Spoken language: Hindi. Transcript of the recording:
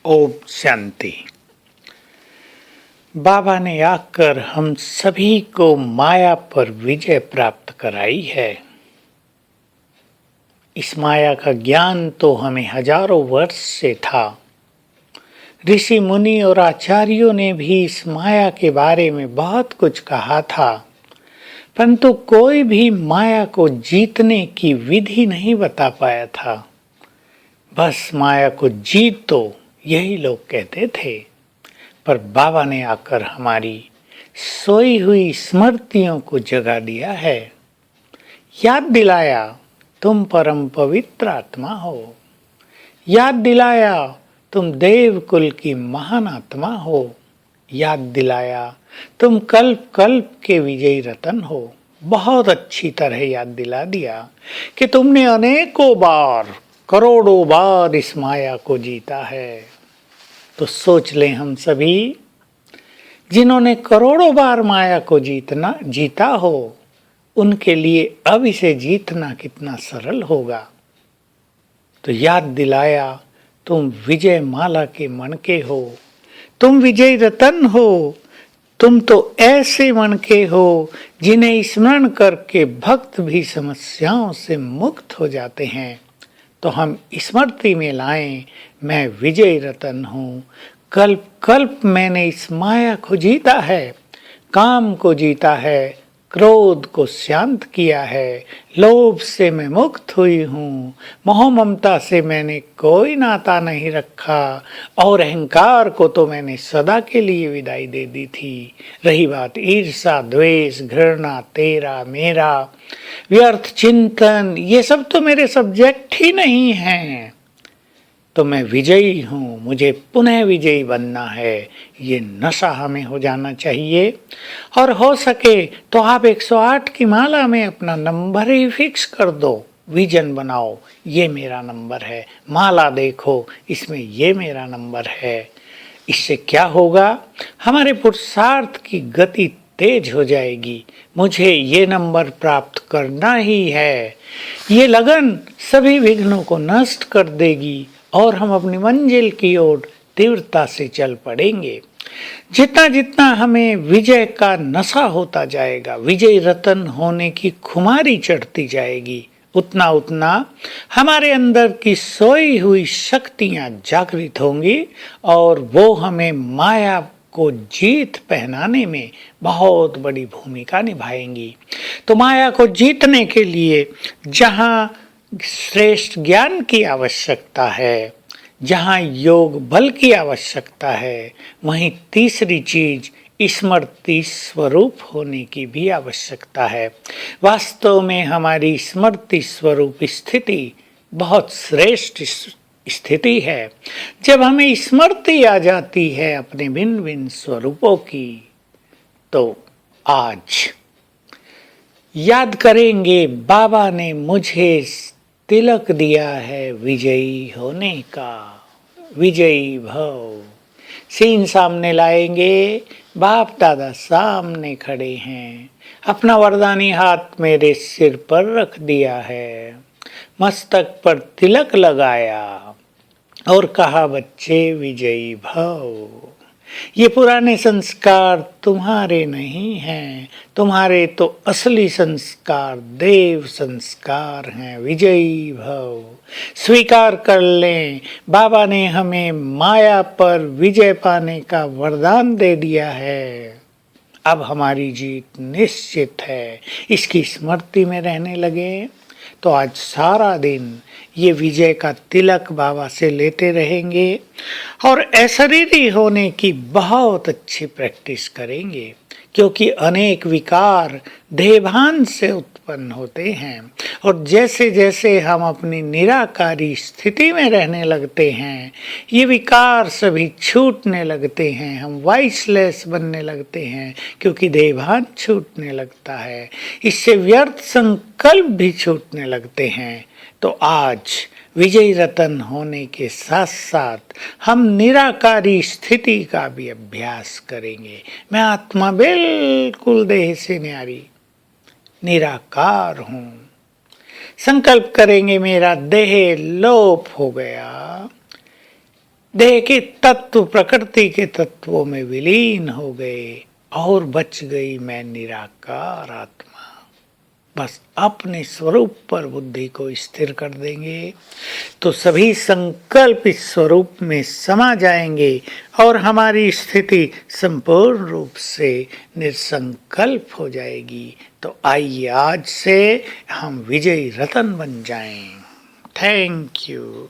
ओम शांति। बाबा ने आकर हम सभी को माया पर विजय प्राप्त कराई है। इस माया का ज्ञान तो हमें हजारों वर्ष से था। ऋषि मुनि और आचार्यों ने भी इस माया के बारे में बहुत कुछ कहा था, परंतु कोई भी माया को जीतने की विधि नहीं बता पाया था। बस माया को जीतो, यही लोग कहते थे। पर बाबा ने आकर हमारी सोई हुई स्मृतियों को जगा दिया है, याद दिलाया तुम परम पवित्र आत्मा हो, याद दिलाया तुम देव कुल की महान आत्मा हो, याद दिलाया तुम कल्प कल्प के विजयी रतन हो। बहुत अच्छी तरह याद दिला दिया कि तुमने अनेकों बार, करोड़ों बार इस माया को जीता है। तो सोच लें हम सभी जिन्होंने करोड़ों बार माया को जीता हो, उनके लिए अब इसे जीतना कितना सरल होगा। तो याद दिलाया तुम विजय माला के मणके हो, तुम विजय रतन हो। तुम तो ऐसे मणके हो जिन्हें स्मरण करके भक्त भी समस्याओं से मुक्त हो जाते हैं। तो हम स्मृति में लाएं, मैं विजय रतन हूँ। कल्प कल्प मैंने इस माया को जीता है, काम को जीता है, क्रोध को शांत किया है, लोभ से मैं मुक्त हुई हूँ, मोह ममता से मैंने कोई नाता नहीं रखा और अहंकार को तो मैंने सदा के लिए विदाई दे दी थी। रही बात ईर्षा, द्वेष, घृणा, तेरा मेरा, व्यर्थ चिंतन, ये सब तो मेरे सब्जेक्ट ही नहीं हैं। तो मैं विजयी हूँ, मुझे पुनः विजयी बनना है, ये नशा हमें हो जाना चाहिए। और हो सके तो आप 108 की माला में अपना नंबर ही फिक्स कर दो, विजन बनाओ, ये मेरा नंबर है। माला देखो, इसमें ये मेरा नंबर है। इससे क्या होगा, हमारे पुरुषार्थ की गति तेज हो जाएगी। मुझे ये नंबर प्राप्त करना ही है, ये लगन सभी विघ्नों को नष्ट कर देगी और हम अपनी मंजिल की ओर तीव्रता से चल पड़ेंगे। जितना जितना हमें विजय का नशा होता जाएगा, विजय रतन होने की खुमारी चढ़ती जाएगी, उतना उतना हमारे अंदर की सोई हुई शक्तियां जागृत होंगी और वो हमें माया को जीत पहनाने में बहुत बड़ी भूमिका निभाएंगी। तो माया को जीतने के लिए जहाँ श्रेष्ठ ज्ञान की आवश्यकता है, जहाँ योग बल की आवश्यकता है, वहीं तीसरी चीज स्मृति स्वरूप होने की भी आवश्यकता है। वास्तव में हमारी स्मृति स्वरूप स्थिति बहुत श्रेष्ठ स्थिति है। जब हमें स्मृति आ जाती है अपने भिन्न भिन्न स्वरूपों की, तो आज याद करेंगे बाबा ने मुझे तिलक दिया है विजयी होने का, विजयी भव। सीन सामने लाएंगे, बाप दादा सामने खड़े हैं, अपना वरदानी हाथ मेरे सिर पर रख दिया है, मस्तक पर तिलक लगाया और कहा बच्चे विजयी भव। ये पुराने संस्कार तुम्हारे नहीं हैं, तुम्हारे तो असली संस्कार देव संस्कार हैं। विजयी भव, स्वीकार कर लें, बाबा ने हमें माया पर विजय पाने का वरदान दे दिया है। अब हमारी जीत निश्चित है। इसकी स्मृति में रहने लगे तो आज सारा दिन ये विजय का तिलक बाबा से लेते रहेंगे और अशरीरी होने की बहुत अच्छी प्रैक्टिस करेंगे, क्योंकि अनेक विकार देहभान से उत्पन्न होते हैं और जैसे जैसे हम अपनी निराकारी स्थिति में रहने लगते हैं, ये विकार सभी छूटने लगते हैं, हम वाइसलेस बनने लगते हैं, क्योंकि देहभान छूटने लगता है, इससे व्यर्थ संकल्प भी छूटने लगते हैं। तो आज विजयी रतन होने के साथ साथ हम निराकारी स्थिति का भी अभ्यास करेंगे। मैं आत्मा बिल्कुल देह से न्यारी निराकार हूँ। संकल्प करेंगे मेरा देह लोप हो गया, देह के तत्व प्रकृति के तत्वों में विलीन हो गए और बच गई मैं निराकार आत्मा। बस अपने स्वरूप पर बुद्धि को स्थिर कर देंगे तो सभी संकल्प इस स्वरूप में समा जाएंगे और हमारी स्थिति संपूर्ण रूप से निसंकल्प हो जाएगी। तो आइए आज से हम विजयी रतन बन जाएं। Thank you.